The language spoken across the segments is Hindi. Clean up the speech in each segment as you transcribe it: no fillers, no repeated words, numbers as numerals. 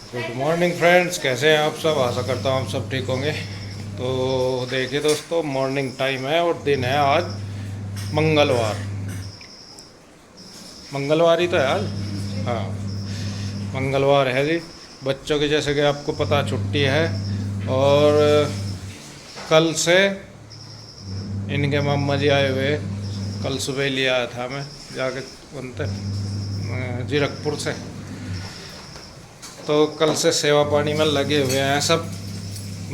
गुड मॉर्निंग फ्रेंड्स, कैसे हैं आप सब। आशा करता हूँ आप सब ठीक होंगे। तो देखिए दोस्तों, मॉर्निंग टाइम है और दिन है आज मंगलवार। मंगलवार ही तो है आज। हाँ, मंगलवार है जी। बच्चों की जैसे कि आपको पता छुट्टी है। और कल से इनके मामा जी आए हुए। कल सुबह ही लिया आया था मैं जाके उनसे जीरकपुर से। तो कल से सेवा पानी में लगे हुए हैं सब।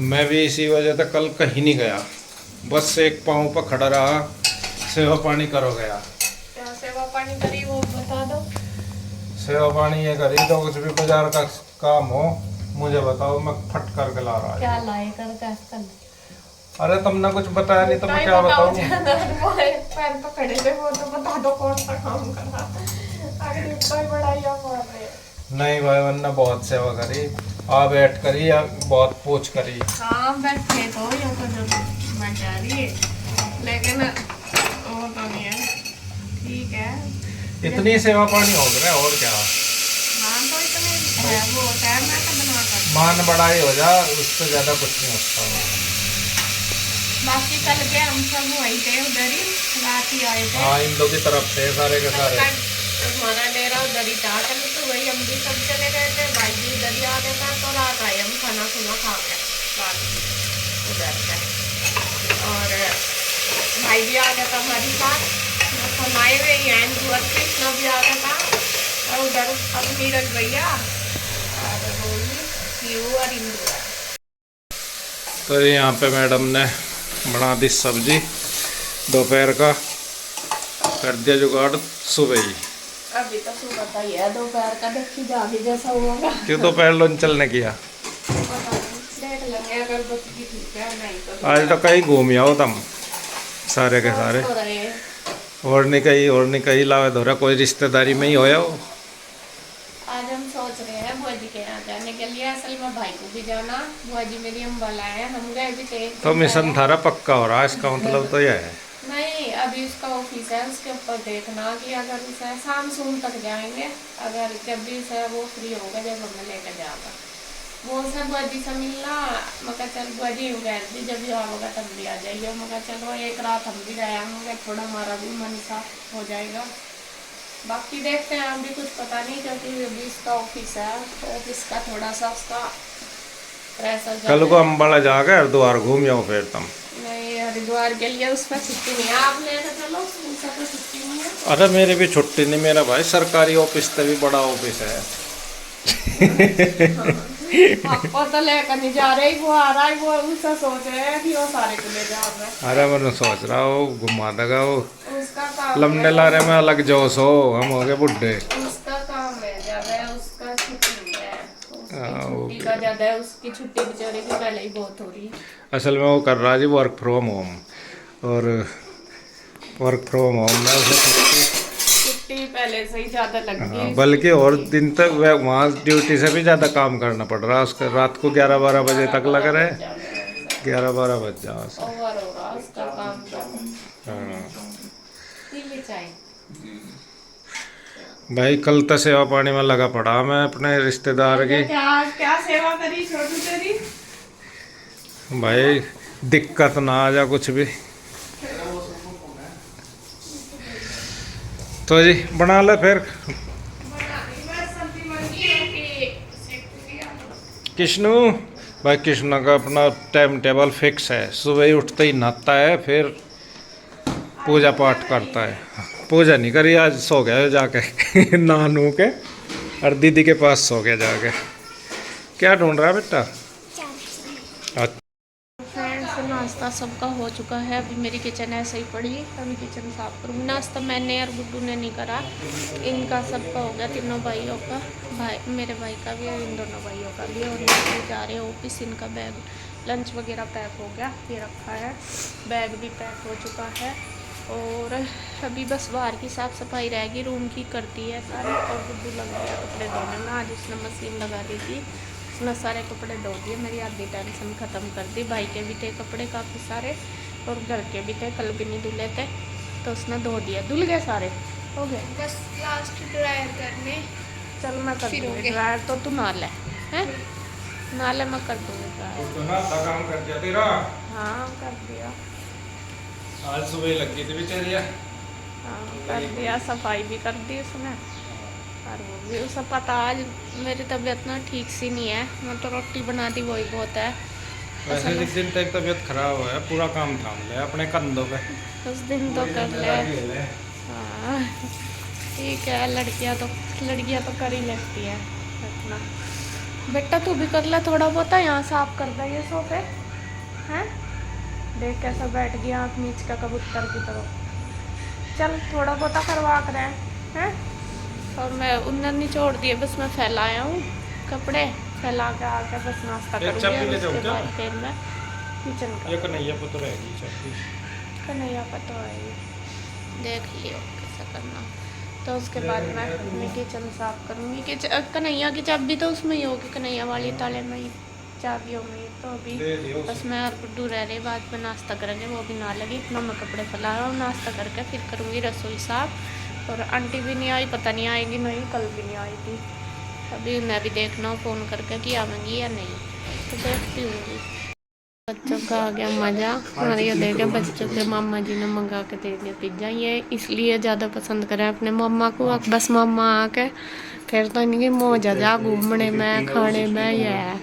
मैं भी इसी वजह से कल कहीं नहीं गया, बस एक पाँव पर खड़ा रहा। सेवा पानी करो गया। क्या सेवा पानी करी वो बता दो। सेवा पानी ये करी तो कुछ भी बाजार का काम हो मुझे बताओ, मैं फट करके ला रहा क्या है। लाए कर कल? अरे तुमने कुछ बताया नहीं तो मैं नहीं क्या बताओ, बताऊँ। ज्यादा वो एक पैर पकड़े थे वो तो बता दो कौन सा काम करा। अगर इतना ही बढ़ाइया मार रहे हैं। नहीं भाई, मैंने बहुत सेवा करी। आ बैठ करी या बहुत पूछ करी। हाँ बैठे तो यो तो जो मजा रही है, लेकिन वो तो नहीं है। ठीक है, इतनी सेवा पानी हो गया और क्या। हाँ तो इतने है वो टाइम मैं तो बनवा कर। मान बढ़ाई हो जा, उससे ज्यादा कुछ नहीं होता। बाकी कल के हम सब वही थे उधर ही, रात ही आए थे। हाँ, इन दो की तरफ थे सारे के सारे। हमारा डेरा उधर ही था कल, तो वही हम भी सब चले गए थे। भाई भी उधर ही आ गया था, तो रात आए हम खाना खुना खा के रात उधर से। और भाई भी आ गया था हमारे साथ, हम आए हुए ही हैं। कृष्णा भी आ गया था, और उधर अब नीरज भैया और शिव और इंदु। तो यहाँ पे मैडम ने बना दी सब्जी। दोपहर का कर दिया जुगाड़ सुबह ही। अभी तो सुबह का ही है, दोपहर का देखी जागी जैसा होगा। क्यों दोपहर लंच चलने किया। पता नहीं, देख लेंगे अगर बच्ची ठीक है, नहीं तो आज तो कहीं घूम आओ तुम सारे के सारे। तो रहे। और नहीं कहीं लावे धोरा कोई रिश्तेदारी में ही होया हो। आज हम सोच रहे हैं बुआ जी के यहाँ जाने के लिए। असल में भाई को भी जाना, बुआ जी मेरी अम्बाला है, हम गए भी थे। तो मिशन थारा पक्का हो रहा है, इसका मतलब तो यह है। नहीं, अभी उसका ऑफिस है, उसके ऊपर देखना कि अगर उसे शाम सूम तक जाएंगे। अगर जब भी उसे वो फ्री होगा, जब हमें लेकर जाएगा वो से बुआ जी से मिलना। मगर चल बुआ जी गैर भी जब भी होगा तब भी आ जाइए। मगर चलो एक रात हम भी रह आएंगे, थोड़ा हमारा भी मन साफ हो जाएगा। बाकी देखते हैं, अभी कुछ पता नहीं, क्योंकि अभी इसका ऑफिस है, तो ऑफिस का थोड़ा सा उसका प्रेशर कल ज्यादा को है। अम्बाला जाकर हरिद्वार घूम जाओ फिर तुम। नहीं, हरिद्वार के लिए उस पर छुट्टी नहीं है। आप लेना चलो, उसका तो छुट्टी नहीं है। अरे मेरी भी छुट्टी नहीं, मेरा भाई सरकारी ऑफिस से भी बड़ा ऑफिस है। आपको तो लेकर नहीं जा रहे, वो आ रहा है, वो उससे सोच रहे हैं कि वो सारे को ले जा रहा है। अरे मैंने सोच रहा हूँ घुमा देगा वो। उसका काम लमने है, लारे में अलग जोश हो, हम हो गए बुढ़े। उसका काम है ज्यादा है, उसका छुट्टी नहीं है। उसकी छुट्टी ओके। का ज्यादा है, उसकी छुट्टी बेचारे की पहले ही बहुत हो रही है। असल में वो कर रहा है जी वर्क फ्रॉम होम। और वर्क फ्रॉम होम में उसे छुट्टी पहले से ही ज्यादा लग गई हाँ, है बल्कि इसकी। और दिन तक वह वहाँ ड्यूटी से भी ज़्यादा काम करना पड़ रहा है उसका। रात को 11-12 बजे तक लग रहे। 11-12 बज जाओ उसे। ओवर हो रहा उसका काम तो। हाँ पीली चाय। भाई, कल तो सेवा पानी में लगा पड़ा मैं अपने रिश्तेदार की। क्या क्या सेवा करी छोटू तेरी? भाई दिक्कत ना आ जा कुछ भी। तो जी बना ले फिर। कृष्णु भाई, कृष्ण का अपना टाइम टेबल फिक्स है। सुबह ही उठते ही नहाता है, फिर पूजा पाठ करता है। पूजा नहीं करी आज, सो गया जाके नहा नू के। और दीदी के पास सो गया जाके। क्या ढूंढ रहा है बेटा। अच्छा, फ्रेंड्स, नाश्ता सबका हो चुका है। अभी मेरी किचन ऐसे ही पड़ी, अभी किचन साफ करूँगी। नाश्ता मैंने और गुड्डू ने नहीं करा, इनका सबका हो गया, तीनों भाइयों का। भाई मेरे भाई का भी और इन दोनों भाइयों का भी। और ये जा रहे ऑफिस, इनका बैग लंच वगैरह पैक हो गया, ये रखा है। बैग भी पैक हो चुका है। और अभी बस बाहर की साफ़ सफाई रहेगी, रूम की करती है सारी। और गुड्डू लग गया कपड़े धोने में, आज उसने मशीन लगा दी थी, उसने सारे कपड़े धो दिए। मेरी आधी टेंशन ख़त्म कर दी। भाई के भी थे कपड़े काफ़ी सारे, और घर के भी थे, कल भी नहीं धुले थे, तो उसने धो दिया। धुल गए सारे, हो गए, बस लास्ट ड्रायर करने। चल मैं कर फिर हो दूँगी गए। ड्रायर, तो तू ना ले। हैं नाले में कर दूँगी ट्राई। तो ना आधा काम कर दिया तेरा। हाँ कर दिया। आज सुबह लग गई थी बेचारिया। हाँ कर दिया, सफाई भी कर दी उसने और वो भी उसे पता आज मेरी तबीयत ना ठीक सी नहीं है। मैं तो रोटी बना दी वही बहुत है। वैसे जिस दिन तक तबीयत खराब है पूरा काम थाम ले अपने कंधों पे। उस दिन तो कर ले। हाँ ठीक है, लड़कियां तो कर ही लेती है इतना। बेटा तू भी कर ले थोड़ा बहुत, यहाँ साफ कर दे ये सोफे हैं। देख कैसा बैठ गया आँख नीच का कबूतर की तरह। चल थोड़ा बहुत करवा कर हैं। और मैं उन्नत नहीं छोड़ दिए, बस मैं फैलाया हूँ कपड़े, फैला के आके बस नाश्ता करूँगी। उसके बाद फिर मैं किचन का कन्हैया पर तो रहेगी चाबी। कन्हैया पर तो आएगी, देख लियो कैसा करना। तो उसके बाद मैं अपनी किचन साफ करूँगी। कन्हैया की चाबी तो उसमें ही होगी, कन्हैया वाली ताले में ही, चाबियों में। तो अभी बस मैं और गुड्डू रह रहे, बाद में नाश्ता करेंगे, वो भी ना लगी इतना। मैं कपड़े फैला रहा हूँ, नाश्ता करके फिर करूँगी रसोई साफ। और आंटी भी नहीं आई, पता नहीं आएगी नहीं, कल भी नहीं आई थी। अभी मैं भी देखना हूँ फ़ोन करके कि आवेंगी या नहीं, तो देखती हूँ। बच्चों का आ गया मज़ा। और ये देखे बच्चों के मामा जी ने मंगा के दे दिया पिज्ज़ा। ये इसलिए ज़्यादा पसंद करें अपने मामा को, बस मामा आके फिर तो इनकी मौजा जा घूमने में खाने में ये है।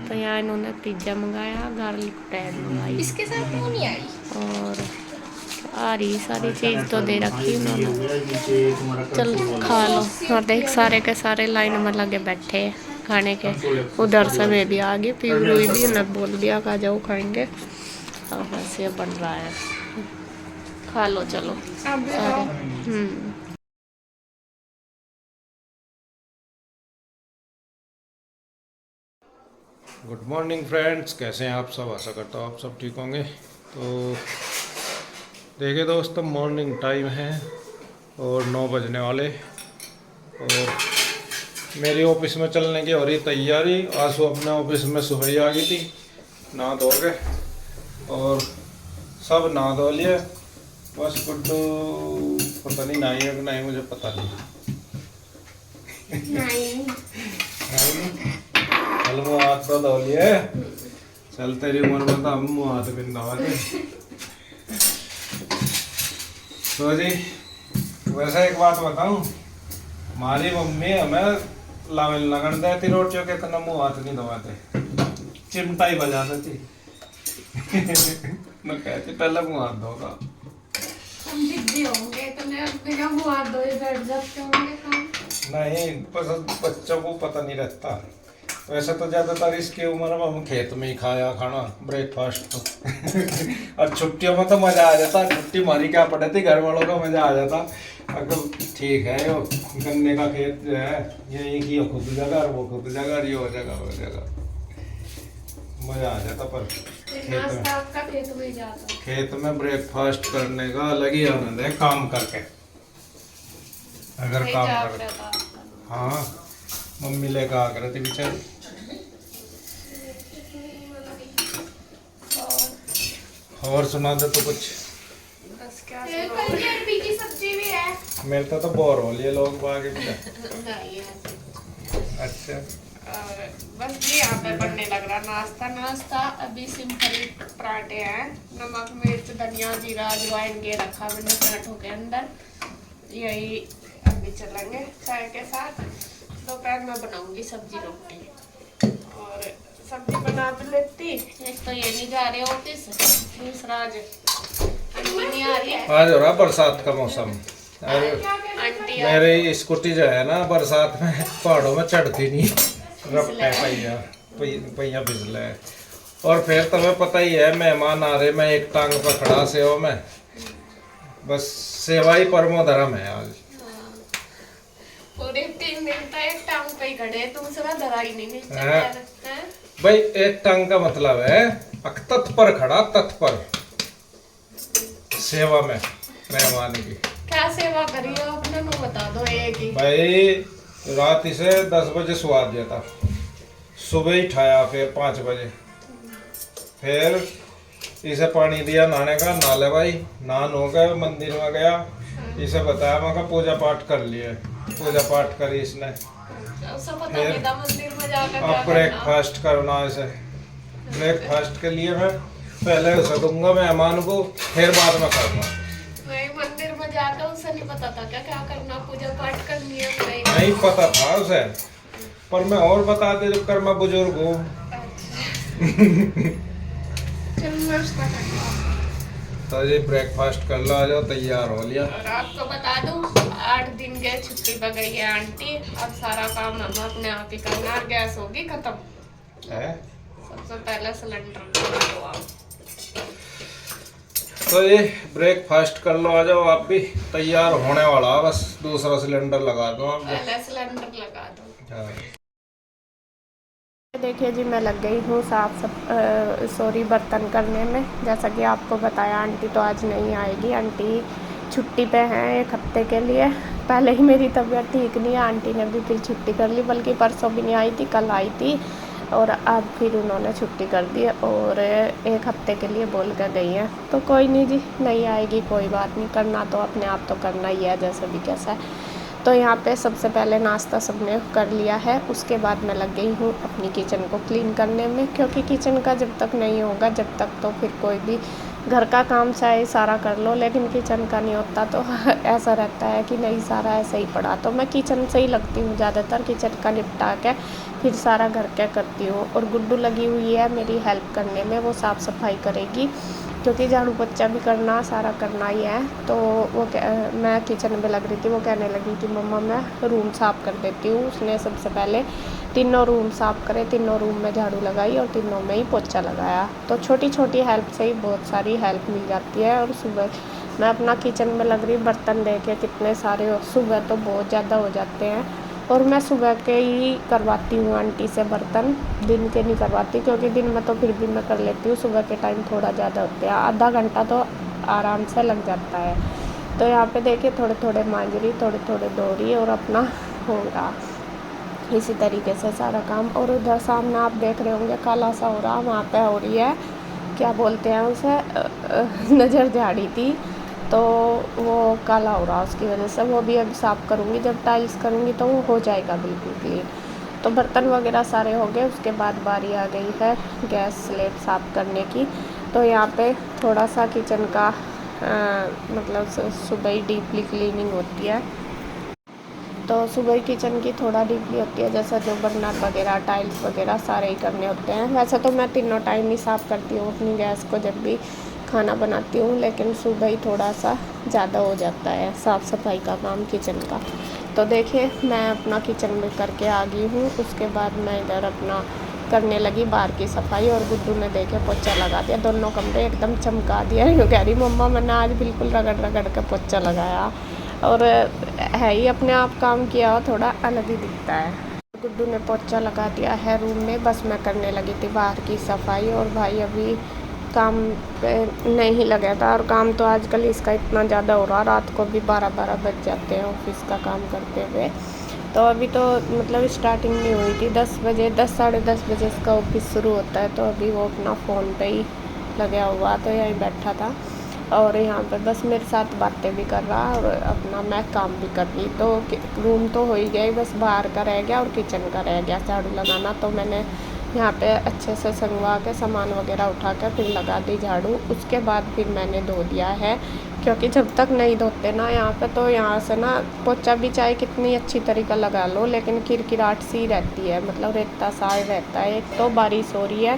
तो यहाँ इन्होंने पिज्ज़ा मंगाया, गार्लिक ब्रेड मंगाई, इसके साथ क्यों नहीं आई। और आ रही सारी चीज़ तो दे रखी उन्होंने। चल खा लो। और देख सारे के सारे लाइन में लगे बैठे हैं खाने के। उधर से मैं भी आ गई, पीरू भी उन्हें बोल दिया खा जाओ खाएंगे। और बस ये बन रहा है, खा लो चलो सारे। गुड मॉर्निंग फ्रेंड्स, कैसे हैं आप सब। आशा करता हूँ आप सब ठीक होंगे। तो देखिए दोस्तों, मॉर्निंग टाइम है और 9 बजने वाले। और मेरी ऑफिस में चलने की हो रही तैयारी। आंसू अपने ऑफिस में सुबह ही आ गई थी नहा धो के, और सब नहा धो लिए। बस गुड्डू पता नहीं नहाई है कि नहीं, मुझे पता नहीं। चल मुँह हाथ तो धो लिए। चल तेरी उम्र में तो हम मुँह हाथ भी नहा थे। तो जी वैसे एक बात बताऊं, हमारी मम्मी हमें लावेल लगन देती रोटियों के, इतना मुँह हाथ नहीं धोते, चिमटा ही बजा देती। मैं कहती पहले मुँह हाथ धोगा। हम जिद्दी होंगे तो बिना मुँह हाथ धोए बैठ जाते होंगे काम। नहीं, बस बच्चों को पता नहीं रहता। वैसे तो ज़्यादातर इसकी उम्र में हम खेत में ही खाया खाना ब्रेकफास्ट तो। और छुट्टियों में तो मज़ा आ जाता। छुट्टी मारी क्या पड़े थी, घर वालों का मज़ा आ जाता। अगर ठीक है वो गन्ने का खेत जो है यही की खुद जगह और वो खुद जगह, ये हो जगह वो जगह, मज़ा आ जाता। पर खेत में ब्रेकफास्ट करने का अलग ही आनंद है काम करके। अगर काम कर, हाँ मम्मी लेकर आ कर थी बेचारी। और सुना दे तो कुछ। बस क्या अरबी की सब्जी भी है। मेरे तो बोर हो लिए लोग बागे में। अच्छा बस ये यहाँ पे बनने लग रहा नाश्ता। अभी सिंपल पराठे हैं, नमक मिर्च धनिया जीरा अजवाइन के रखा मैंने पराठों के अंदर। यही अभी चलेंगे चाय के साथ। दोपहर में बनाऊंगी सब्जी रोटी, और सब्जी बना भी लेती। एक तो ये नहीं जा रहे ऑफिस, दूसरा आज नहीं आ रही है। आज हो रहा बरसात का मौसम। आंटी मेरी स्कूटी जो है ना बरसात में पहाड़ों में चढ़ती नहीं, रपटे पहिया फिसले। और फिर तुम्हें पता ही है मेहमान आ रहे, मैं एक टांग पर खड़ा सेवा में, बस सेवा ही परमो धर्म है। आज पूरे 3 दिन तक एक टांग पे ही खड़े, दूसरा धरा ही नहीं नीचे। भाई एक टांग का मतलब है तत्पर खड़ा, तत्पर सेवा में मेहमान की। क्या सेवा करी हो अपने को बता दो एक ही। भाई रात इसे 10 बजे सुला दिया था, सुबह ही उठाया फिर 5 बजे, फिर इसे पानी दिया नहाने का, नहा ले भाई। नहा हो गए, मंदिर में गया, इसे बताया मैं पूजा पाठ कर लिए। पूजा पाठ करी इसने, सब पता नहीं था मंदिर में जाकर अब क्या करना? ब्रेकफास्ट करना है इसे। ब्रेकफास्ट के लिए मैं पहले उसे दूंगा मेहमान को, फिर बाद में करूँगा। नहीं, मंदिर में जाकर उसे नहीं पता था क्या क्या करना, पूजा पाठ करनी है? नहीं पता था उसे, पर मैं और बता दे जब कर मैं बुजुर्ग हूँ। चलो मैं उसका करता हूँ। तो ये ब्रेकफास्ट कर लो, आ जाओ, तैयार हो लिया। और आपको बता दूं, 8 दिन के छुट्टी पर गई है आंटी। अब सारा काम हम अपने आप ही करना है। गैस होगी खत्म है सबसे पहले सिलेंडर लो आप। तो ये ब्रेकफास्ट कर लो, आ जाओ आप भी, तैयार होने वाला है, बस दूसरा सिलेंडर लगा दो आप। पहले सिलेंडर लगा दो। हाँ। देखिए जी, मैं लग गई हूँ सॉरी बर्तन करने में। जैसा कि आपको बताया, आंटी तो आज नहीं आएगी। आंटी छुट्टी पे हैं 1 हफ्ते के लिए। पहले ही मेरी तबीयत ठीक नहीं है, आंटी ने भी फिर छुट्टी कर ली। बल्कि परसों भी नहीं आई थी, कल आई थी और आज फिर उन्होंने छुट्टी कर दी और 1 हफ्ते के लिए बोल कर गई हैं। तो कोई नहीं जी, नहीं आएगी कोई बात नहीं, करना तो अपने आप तो करना ही है जैसे भी कैसा है। तो यहाँ पे सबसे पहले नाश्ता सबने कर लिया है। उसके बाद मैं लग गई हूँ अपनी किचन को क्लीन करने में, क्योंकि किचन का जब तक नहीं होगा, जब तक तो फिर कोई भी घर का काम चाहे सारा कर लो, लेकिन किचन का नहीं होता तो ऐसा रहता है कि नहीं, सारा ऐसे ही पड़ा। तो मैं किचन से ही लगती हूँ ज़्यादातर, किचन का निपटा के फिर सारा घर क्या करती हूँ। और गुड्डू लगी हुई है मेरी हेल्प करने में, वो साफ़ सफाई करेगी, क्योंकि झाड़ू पोछा भी करना, सारा करना ही है। तो मैं किचन में लग रही थी, वो कहने लगी कि मम्मा मैं रूम साफ़ कर देती हूँ। उसने सबसे पहले तीनों रूम साफ़ करे, तीनों रूम में झाड़ू लगाई और तीनों में ही पोछा लगाया। तो छोटी छोटी हेल्प से ही बहुत सारी हेल्प मिल जाती है। और सुबह मैं अपना किचन में लग रही, बर्तन देखे कितने सारे, सुबह तो बहुत ज़्यादा हो जाते हैं। और मैं सुबह के ही करवाती हूँ आंटी से बर्तन, दिन के नहीं करवाती, क्योंकि दिन में तो फिर भी मैं कर लेती हूँ, सुबह के टाइम थोड़ा ज़्यादा होते हैं, आधा घंटा तो आराम से लग जाता है। तो यहाँ पे देखिए थोड़े थोड़े मांज रही, थोड़े थोड़े धो रही और अपना हो रहा इसी तरीके से सारा काम। और उधर सामने आप देख रहे होंगे काला सा हो रहा, वहाँ पे हो रही है, क्या बोलते हैं उसे, नज़र झाड़ी थी, तो वो काला हो रहा उसकी वजह से। वो भी अब साफ़ करूँगी, जब टाइल्स करूँगी तो वो हो जाएगा बिल्कुल क्लीन। तो बर्तन वगैरह सारे हो गए। उसके बाद बारी आ गई है गैस स्लेब साफ़ करने की। तो यहाँ पे थोड़ा सा किचन का मतलब सुबह ही डीपली क्लीनिंग होती है। तो सुबह किचन की थोड़ा डीपली होती है, जैसा जो बर्नर वगैरह, टाइल्स वगैरह सारे ही करने होते हैं। वैसे तो मैं तीनों टाइम ही साफ़ करती हूँ अपनी गैस को जब भी खाना बनाती हूँ, लेकिन सुबह ही थोड़ा सा ज़्यादा हो जाता है साफ़ सफाई का काम किचन का। तो देखिए मैं अपना किचन में करके आ गई हूँ। उसके बाद मैं इधर अपना करने लगी बाहर की सफाई, और गुड्डू ने देखे पोछा लगा दिया, दोनों कमरे एकदम चमका दिया। यूँ कह रही मम्मा मैंने आज बिल्कुल रगड़ रगड़ के पोछा लगाया। और है ही अपने आप काम किया हो, थोड़ा अलग ही दिखता है। गुड्डू ने पोछा लगा दिया है रूम में, बस मैं करने लगी थी बाहर की सफाई। और भाई अभी काम पे नहीं लगा था, और काम तो आजकल इसका इतना ज़्यादा हो रहा, रात को भी 12-12 बज जाते हैं ऑफिस का काम करते हुए। तो अभी तो मतलब स्टार्टिंग नहीं हुई थी, 10 बजे, 10 साढ़े 10 बजे इसका ऑफिस शुरू होता है। तो अभी वो अपना फ़ोन पे ही लगा हुआ, तो यहीं बैठा था और यहाँ पे बस मेरे साथ बातें भी कर रहा और अपना मैं काम भी कर रही। तो रूम तो हो ही गया, बस बाहर का रह गया और किचन का रह गया झाड़ू लगाना। तो मैंने यहाँ पे अच्छे से संगवा के सामान वगैरह उठा कर फिर लगा दी झाड़ू। उसके बाद फिर मैंने धो दिया है, क्योंकि जब तक नहीं धोते ना यहाँ पे, तो यहाँ से ना पोछा भी चाहे कितनी अच्छी तरीका लगा लो, लेकिन किरकिराहट सी रहती है, मतलब रेता सा रहता है। एक तो बारिश हो रही है,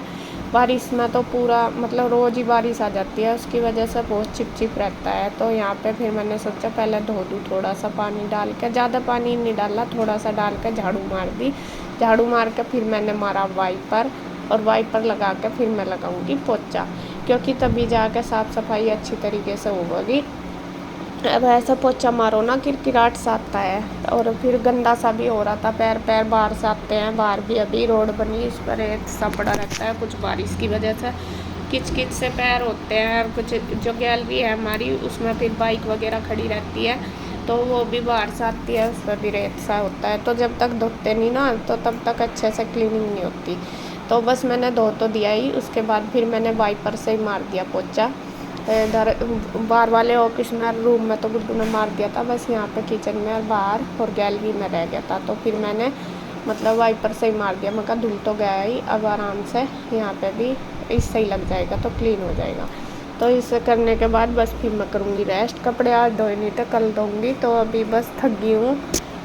बारिश में तो पूरा मतलब रोज़ ही बारिश आ जाती है, उसकी वजह से बहुत चिपचिप रहता है। तो यहाँ पे फिर मैंने सोचा पहले धो दूँ, थोड़ा सा पानी डाल के, ज़्यादा पानी नहीं डाला, थोड़ा सा डाल के झाड़ू मार दी। झाड़ू मार के फिर मैंने मारा वाइपर, और वाइपर लगा के फिर मैं लगाऊंगी पोछा, क्योंकि तभी जाके साफ़ सफाई अच्छी तरीके से होगी। अब ऐसा पोछा मारो ना किरकिराहट सा आता है, और फिर गंदा सा भी हो रहा था, पैर पैर बाहर से आते हैं। बाहर भी अभी रोड बनी, इस पर एक सा पड़ा रहता है, कुछ बारिश की वजह से किच किच से पैर होते हैं। और कुछ जो गैलरी है हमारी, उसमें फिर बाइक वगैरह खड़ी रहती है, तो वो भी बाहर से आती है, उस पर भी रेत सा होता है। तो जब तक धोते नहीं ना, तो तब तक अच्छे से क्लीनिंग नहीं होती। तो बस मैंने धो तो दिया ही, उसके बाद फिर मैंने वाइपर से ही मार दिया पोछा। इधर बाहर वाले ऑफिस में, रूम में तो गुड्डू ने मार दिया था, बस यहाँ पे किचन में और बाहर और गैलरी में रह गया था। तो फिर मैंने मतलब वाइपर से ही मार दिया। मैं कहा धुल तो गया ही, अब आराम से यहाँ पे भी इससे ही लग जाएगा तो क्लीन हो जाएगा। तो इसे करने के बाद बस फिर मैं करूँगी रेस्ट। कपड़े आज धोए नहीं थे, कल धोऊँगी। तो अभी बस थक गई हूँ।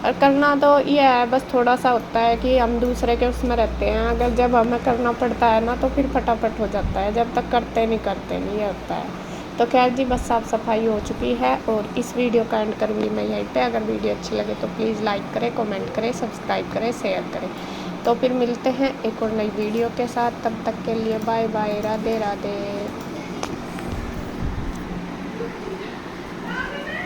और करना तो ये है, बस थोड़ा सा होता है कि हम दूसरे के उसमें रहते हैं, अगर जब हमें करना पड़ता है ना तो फिर फटाफट हो जाता है, जब तक करते नहीं ये होता है। तो खैर जी, बस साफ़ सफाई हो चुकी है और इस वीडियो का एंड करूँगी मैं यहीं पे। अगर वीडियो अच्छी लगे तो प्लीज़ लाइक करें, कमेंट करें, सब्सक्राइब करें, शेयर करें। तो फिर मिलते हैं एक और नई वीडियो के साथ। तब तक के लिए बाय बाय, राधे राधे।